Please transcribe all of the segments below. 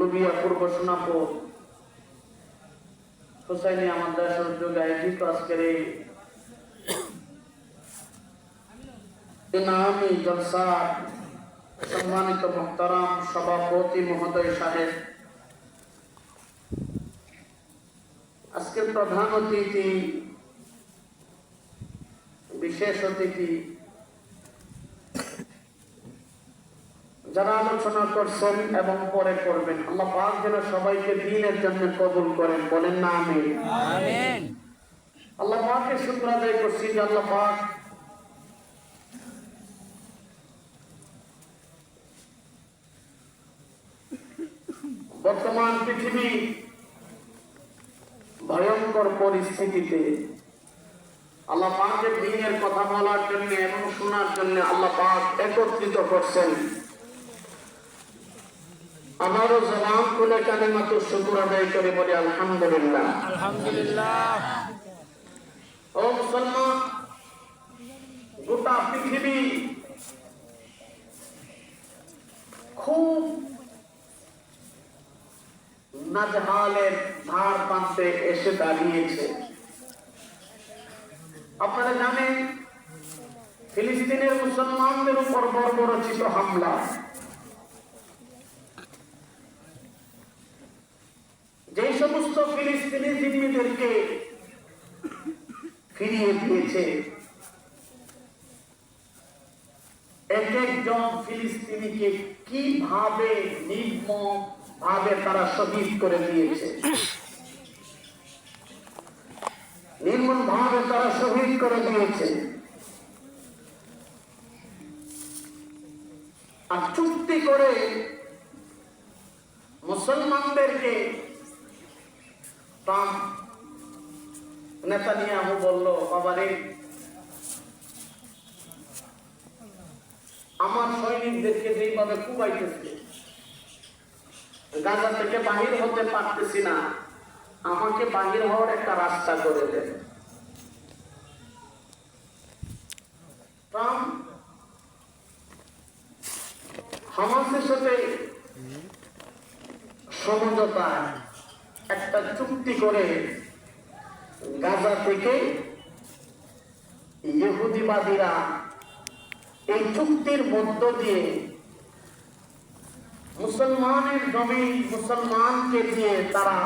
লুবিয়া পূর্ব সোনাপুর হুসাইনি আমার দেশের উদ্যোগে আয়োজিত আজকের এই ইনামি জলসা সম্মানিত মুহতারাম সভাপতি মহোদয় সাহেব, আজকের প্রধান অতিথি, বিশেষ অতিথি যারা আলোচনা করছেন এবং পরে করবেন, আল্লাহ পাক যেন সবাইকে দ্বীনের জন্য কবুল করেন, বলেন না আমিন। আমিন। আল্লাহ পাকের শুকর আদায় করছি যে আল্লাহ পাক বর্তমান পৃথিবী ভয়ঙ্কর পরিস্থিতিতে আল্লাহ পাকের দ্বীনের কথা বলার জন্য এবং শোনার জন্য আল্লাহ পাক একত্রিত করছেন। আমারও জবান খুলে কালিমাতু শুকর আদায় করে বলি আলহামদুলিল্লাহ। আলহামদুলিল্লাহ। ও মুসলমান, গোটা পৃথিবী খুব নাজহালের ধার প্রান্তে এসে দাঁড়িয়েছে। আপনারা জানেন ফিলিস্তিনের মুসলমানদের উপর বর্বরচিত হামলা, যে সমস্ত ফিলিস্তিনি জিম্মিদেরকে ফিরিয়ে দিয়েছে, এক একজন ফিলিস্তিনিকে কিভাবে নির্মম ভাবে তারা শহীদ করে দিয়েছে, নির্মম ভাবে তারা শহীদ করে দিয়েছে। আর চুক্তি করে মুসলমানদেরকে নেতানিয়াহু বলল, বাবারে আমার সৈনিকদেরকে যেভাবে কুবাইতেছে, গাজা থেকে বাহির হতে পারতেছি না, আমাকে বাহির হওয়ার একটা রাস্তা করে দেন। ট্রাম্প হামাসের সাথে সমঝোতায় একটা চুক্তি করে গাজা থেকে ইহুদিবাদীরা এই চুক্তির মধ্য দিয়ে মুসলমানের জমি মুসলমানকে দিয়ে তারা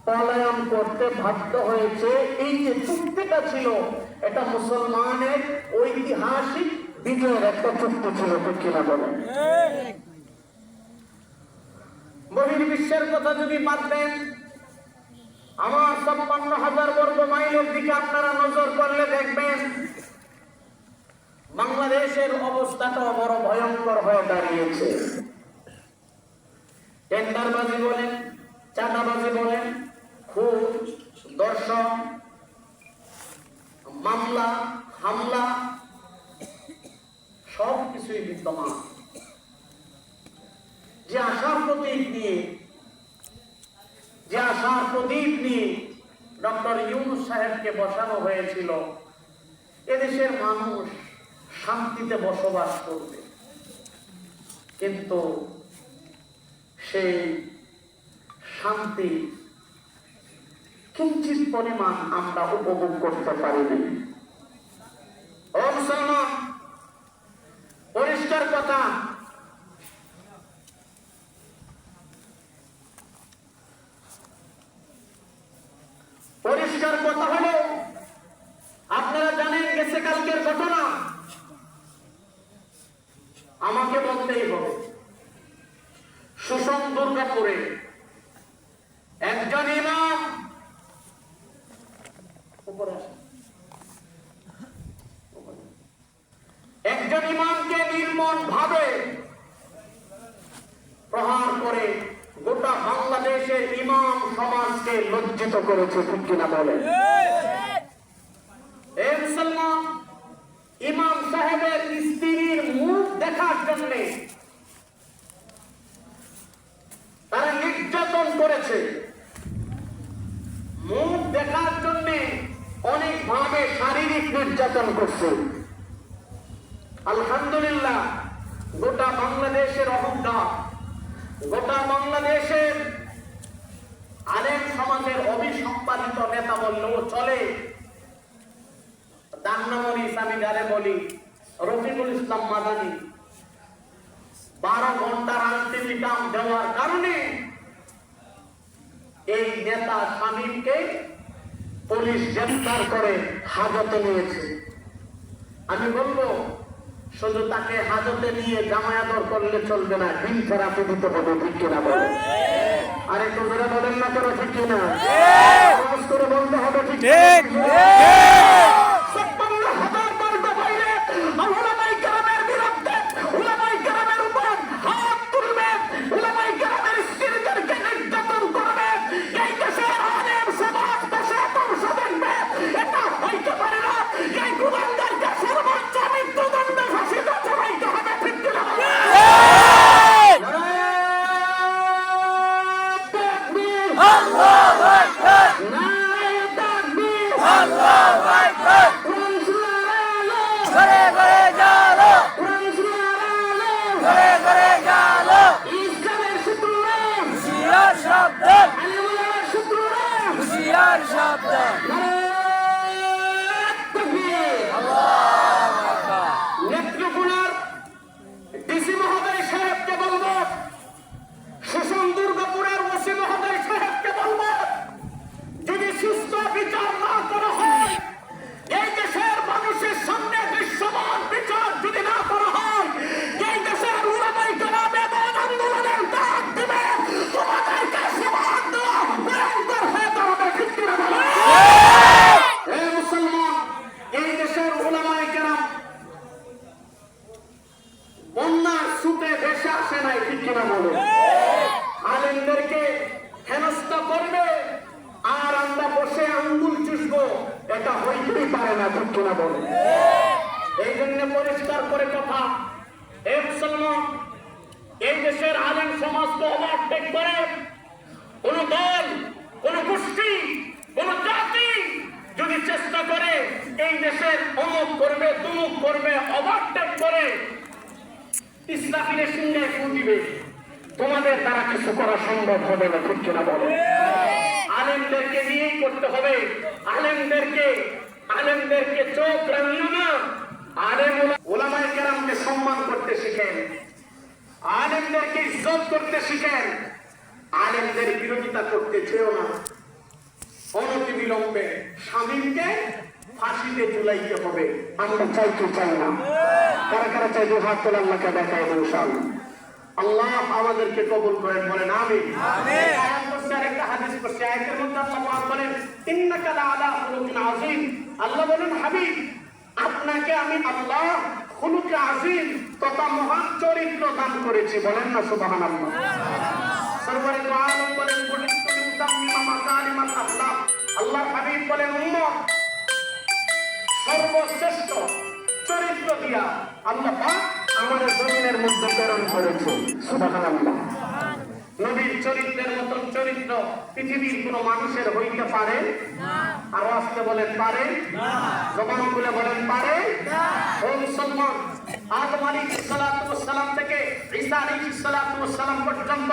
পলায়ন করতে বাধ্য হয়েছে। এই যে চুক্তিটা ছিল, এটা মুসলমানের ঐতিহাসিক বিজয়ের একটা চুক্তি ছিল, ঠিক কিনা বলেন? বহির্বিশ্বের কথা যদি বাদ দেন, আমার ৫৬,০০০ বর্গ মাইলের দিকে আপনারা নজর করলে দেখবেন বাংলাদেশের অবস্থাটা বড় ভয়ঙ্কর হয়ে দাঁড়িয়েছে। টেন্ডারবাজি বলেন, চাঁদাবাজি বলেন, খুন, ধর্ষণ, মামলা, হামলা সব কিছুই বিদ্যমান। যে আশার প্রতীক নিয়ে ডক্টর ইউনূস সাহেবকে বসানো হয়েছিল, এদেশের মানুষ শান্তিতে বসবাস করবে, কিন্তু সেই শান্তি কিঞ্চিত পরিমাণ আমরা উপভোগ করতে পারিনি। ও মুসলমান, পরিষ্কার কথা, পরিষ্কার কথা হলো, আপনারা জানেন গেছে কালকের ঘটনা, আমাকে বলতেই হবে। সুষম দুর্গাপুরে একজন ইমাম, একজন ইমামকে নির্মম ভাবে প্রহার করে গোটা বাংলাদেশের ইমাম সমাজকে লজ্জিত করেছে, ঠিক কিনা বলেন? এই মুসলমান, ইমাম সাহেবের স্ত্রীর মুখ দেখার জন্য তারা নির্যাতন করেছে, মুখ দেখার জন্য অনেক ভাবে শারীরিক নির্যাতন করছে। আলহামদুলিল্লাহ, গোটা বাংলাদেশের অহংকার গোটা বাংলাদেশের আলেম সমাজের অবিসম্পাদিত নেতা বললেও চলে। দান্নামণি আমি যারে বলি, রফিকুল ইসলাম মাদানী 12 ঘন্টার আলটিমেটাম দেওয়ার কারণে এই নেতা শামীমকে পুলিশ গ্রেফতার করে হাজতে নিয়েছে। আমি বলবো শুধু তাকে হাজতে নিয়ে জামায়াতর করলে চলবে না, দিন থেরাপি দিতে হবে, ঠিক কিনা বলে? আরে তোমরা বলেন না কেন, ঠিক কিনা? আওয়াজ করে বলতে হবে, ঠিক নেত্রকোনার ডিসি মহোদয় সাহেবকে বলবো, সুষম দুর্গাপুরের ওসি মহোদয় সাহেবকে বলবো, যদি সুস্থ বিচার না করা হয়, এই দেশের মানুষের সামনে দৃশ্যমান বিচার যদি না করা হয়, এই দেশের উলামায়ে কেরাম এমন আন্দোলনের ডাক দিবে, তোমাদেরকে সমান দেওয়া ভয়ঙ্কর হয়ে দাঁড়াবে, ঠিক কিনা বলো? হে মুসলমান, এই দেশের উলামায়ে কেরাম বন্যার সুতে দেশে আসে নাই, ঠিক কিনা বলো? আলেমদেরকে হেনস্থা করবে আর আমরা বসে আঙ্গুল চুষবো, এটা হইতেই পারে না, ঠিক কিনা বলো? এই জন্য পরিষ্কার করে কথা, হে মুসলমান, এই দেশের আলেম সমাজকে ওভারটেক করে কোন দল, কোন গোষ্ঠী, কোন জাতি যদি চেষ্টা করে এই দেশের অমুক করবে, তুমুক করবে, ওভারটেক করে ইসলামের সঙ্গে দিবে, তোমাদের দ্বারা কিছু করা সম্ভব হবে না, ঠিক কিনা বলো? আলেমদেরকে নিয়েই করতে হবে। আলেমদেরকে চোখ রাঙিও না। আলেম ওলামায়ে কেরামকে সম্মান করতে শিখেন, আলেমদেরকে ইজ্জত করতে শিখেন, আলেমদের বিরোধিতা করতে চেও না। অনতি বিলম্বে শামীমকে ফাঁসিতে ঝুলাইতে হবে, আমরা চাইতে চাই না। কারা কারা চাই হাত তোলা, আল্লাহকে দেখায় ইনশাআল্লাহ। আল্লাহ আমাদেরকে কবুল করেন, বলেন আমিন। আয়াত করছে আর একটা হাদিস করছে, আয়াতের মধ্যে আল্লাহ পাক বলেন ইন্নাকা লাআলা খুলুকিন আযীম। আল্লাহ বলেন হাবিব, আপনাকে আমি আল্লাহ খুলুকে আযীম তথা মহান চরিত্র দান করেছি, বলেন না সুবহানাল্লাহ। সরওয়ারে দু আলম বলেন বুলিতু লিউতাম্মিমা মাকারিমাল আখলাক। আল্লাহর হাবিব বলেন উম্মত সর্বশ্রেষ্ঠ চরিত্র দিয়া আল্লাহ পাক আমাদের জমিনের মধ্যে প্রেরণ করেছে, সুবহানাল্লাহ। নবীর চরিত্রের মতন চরিত্র পৃথিবীর কোন মানুষের হইতে পারে না। আর আজকে বলেন পারে না, জবান খুলে বলেন পারে না। ও মুসলমান, আদম আলাইহিস সালাতু ওয়াস সালাম থেকে ঈসা আলাইহিস সালাতু ওয়াস সালাম পর্যন্ত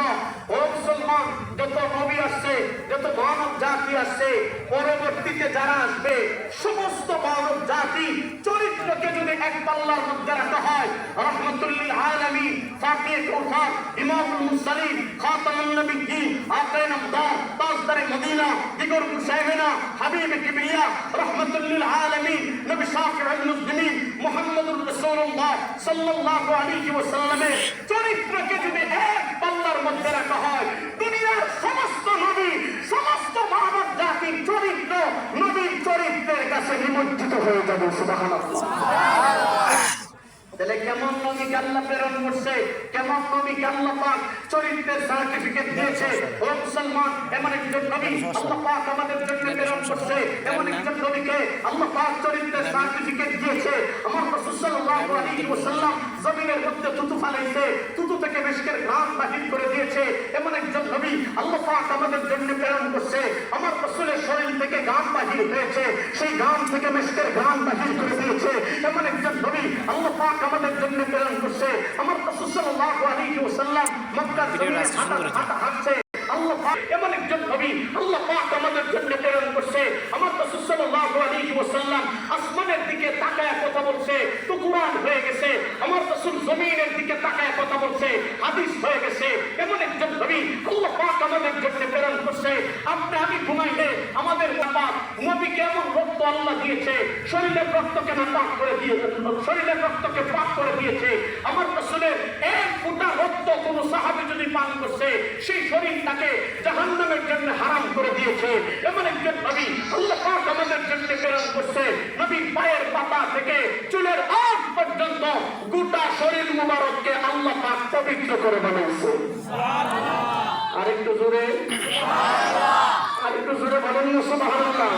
ও মুসলমান যত নবী আসছে, যত মানব জাতি আসছে, পরবর্তীতে যারা আসবে সমস্ত মানব জাতি চরিত্রকে যদি এক পাল্লার মধ্যে রাখা হয়, রাহমাতুল লিল আলামিন, ফাতিহ কাউসার, ইমামুল মুরসালিন, খাতামুন নবিয়্যিন, আকায়ে নামদার, তাজদারে মদিনা, দিগর মুসাইহিনা, হাবিবে কিবরিয়া, রাহমাতুল লিল আলামিন, নবী শাফিউল মুসলিমিন, মুহাম্মদুর রাসূলুল্লাহ সাল্লাল্লাহু আলাইহি ওয়াসাল্লামের চরিত্রকে যদি এক পাল্লার মধ্যে রাখা হয়, দুনিয়ার সমস্ত নবী, সমস্ত মানব জাতির চরিত্র নবীর চরিত্রের কাছে নিমজ্জিত হয়ে যাবে, সুবহানাল্লাহ। তাহলে কেমন নবীকে আল্লাহ প্রেরণ করছে, কেমন নবীকে আল্লাহ পাক চরিত্রের সার্টিফিকেট দিয়েছে। ও মুসলমান, এমন একজন নবী আল্লাহ পাক আমাদের জন্য প্রেরণ করছে, এমন একজন নবীকে আল্লাহ পাক চরিত্রের সার্টিফিকেট দিয়েছে। আমার রাসূল সাল্লাল্লাহু আলাইহি ওয়াসাল্লাম জমিনের মধ্যে থুতু ফালাইছে, থুতু থেকে মিশকের ঘ্রাণ বাহির করে দিয়েছে। এমন একজন নবী আল্লাহ পাক আমাদের জন্য প্রেরণ করছে। আমার রাসূলের শরীর থেকে ঘাম বাহির হয়েছে, সেই ঘাম থেকে মিশকের ঘ্রাণ বাহির করে দিয়েছে। এমন একজন নবী আল্লাহ পাক আমাদের জন্য প্রেরণ করছে। আমার রাসূল রাসূল সাল্লাল্লাহু আলাইহি ওয়াসাল্লাম মক্কার জমিনে হাঁটছে। আল্লাহ পাক এমন একজন নবী আল্লাহ পাক আমাদের জন্য প্রেরণ করছে। আমার রাসূল সাল্লাল্লাহু আলাইহি ওয়াসাল্লাম আসমানের দিকে তাকায় কথা বলছে তো কুরআন হয়ে গেছে। আমার রাসূল জমিনের দিকে তাকায় কথা বলছে, হাদিস হয়ে গেছে। এমন একজন নবী আল্লাহ পাক আমাদের জন্য প্রেরণ করছে। আপনি আমি ঘুমাইলে আমাদের পাক নবীকে এমন রক্ত আল্লাহ দিয়েছে, শরীরের রক্তকে পাক করে দিয়েছে, শরীরের রক্তকে পাক করে দিয়েছে। আমার রাসূলের এক ফোঁটা রক্ত কোন সাহাবী যদি পান করছে সেই শরীরটাকে জাহান্নামের জন্য হারাম করে দিয়েছে। এমন একজন নবী আল্লাহ পাক আমাদের জন্য প্রেরণ করছে। নবীর পায়ের পাতা থেকে চুলের আগ পর্যন্ত গোটা শরীর মুবারককে আল্লাহ পাক পবিত্র করে বানিয়েছে। আরেকটু জোরে বলেন না সুবহানাল্লাহ।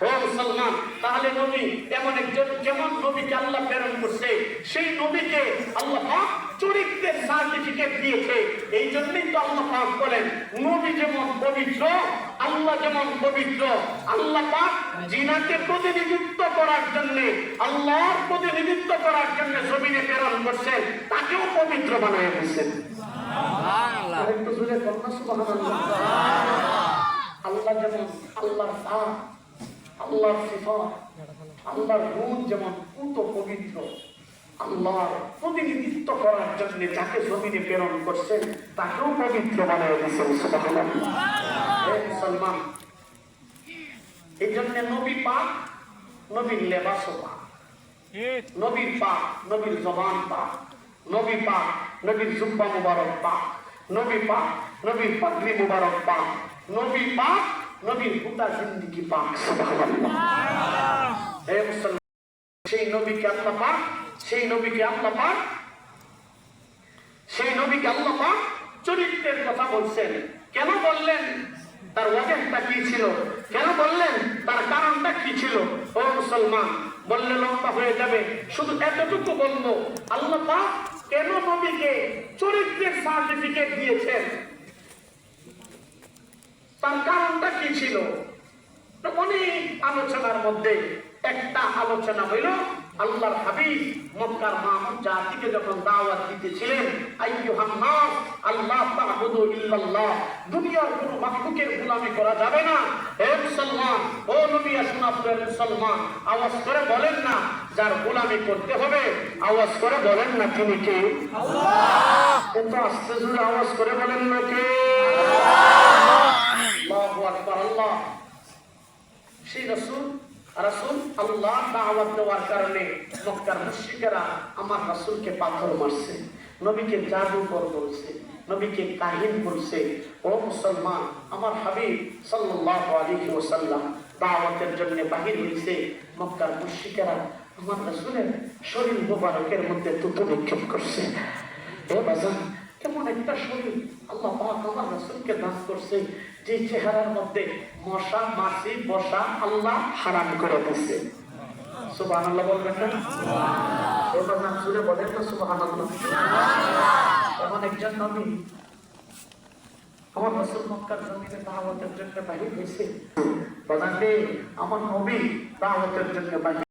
ও মুসলমান, তাহলে নবী এমন একজন যেমন নবীকে আল্লাহ প্রেরণ করছে সেই নবীকে আল্লাহ পাক চরিত্রের সার্টিফিকেট দিয়েছে। এই জন্যই তো আল্লাহ পাক বলেন নবী যেমন পবিত্র আল্লাহ যেমন পবিত্র। আল্লাহ পাক জিনাকে প্রতিনিধিত্ব করার জন্য আল্লাহর প্রতিনিধিত্ব করার জন্য জমিনে প্রেরণ করছেন, তাকেও পবিত্র বানায় দিয়েছেন। আরেকটু জোরে বলেন না সুবহানাল্লাহ। আল্লাহ যেমন আল্লাহর নাম আল্লাহর সিফাত আল্লাহর গুণ যেমন পুত পবিত্র, আল্লাহর প্রতিনিধিত্ব করার জন্য যাকে জমিনে প্রেরণ করছেন তাকেও পবিত্র বানায় দিয়েছেন। সুবহানাল্লাহ। হে মুসলমান, এই জন্য নবী পাক, নবীর লেবাসও পাক, নবীর পাক, নবীর জবান পাক, নবী পাক, নবীর জুব্বা মুবারক পাক, নবী পাক, নবীর পাগড়ি মুবারক পাক, নবী পাক, নবীর গোটা জিন্দেগি পাক। সুবহানাল্লাহ। হে মুসলমান, সেই নবীকে আল্লাহ পাক, সেই নবীকে আল্লাহ পাক, সেই নবীকে আল্লাহ পাক চরিত্রের কথা বলছেন। কেন বললেন? তার ওয়াজহটা কি ছিল? কেন বললেন? তার কারণটা কি ছিল? ও মুসলমান, বললে লম্বা হয়ে যাবে, শুধু এতটুকু বলবো, আল্লাহ পাক কেন নবীকে চরিত্রের সার্টিফিকেট দিয়েছেন, তার কারণটা কি ছিল? অনেক আলোচনার মধ্যে একটা আলোচনা হইল আল্লাহর হাবিব মক্কার মামুন জাতিকে যখন দাওয়াত দিতেছিলেন, আইয়ুহান নাস আল্লাহ তা'বুদু ইল্লাল্লাহ, দুনিয়ার কোনো মাখলুকের গোলামি করা যাবে না। হে মুসলমান, ও নবী আসুন আপনার মুসলমান, আওয়াজ করে বলেন না যার গোলামি করতে হবে, আওয়াজ করে বলেন না তিনি কে? আল্লাহ। এত আস্তে জোরে আওয়াজ করে বলেন না কে? আল্লাহ। আল্লাহু আকবার। আল্লাহ। সেই রাসূল আল্লাহ দাওয়াত দেওয়ার কারণে মক্কার মুশরিকেরা আমার রাসূলকে পাথর মারছে, নবীকে জাদুকর বলছে, নবীকে কাহিন বলছে। ও মুসলমান, আমার হাবিব সাল্লাল্লাহু আলাইহি ওয়াসাল্লাম দাওয়াতের জন্য বাহির হইছে। মক্কার মুশরিকেরা আমার রাসূলের শরীর মুবারকের মধ্যে থুতু নিক্ষেপ করছে। এ বাজান, কেমন একটা শরীর আল্লাহ পাক আমার রাসূলকে দান করছে, যে চেহারার মধ্যে মশা মাছি বসা আল্লাহ হারাম করে দিয়েছে। সুবহানাল্লাহ বলবেন না? এবার নাম জুড়ে বলেন না সুবহানাল্লাহ। এমন একজন নবী আমার রাসূল মক্কার জমিনে দাওয়াতের জন্য বাহির হয়েছে। প্রধানমন্ত্রী আমার নবী দাওয়াতের জন্য বাহির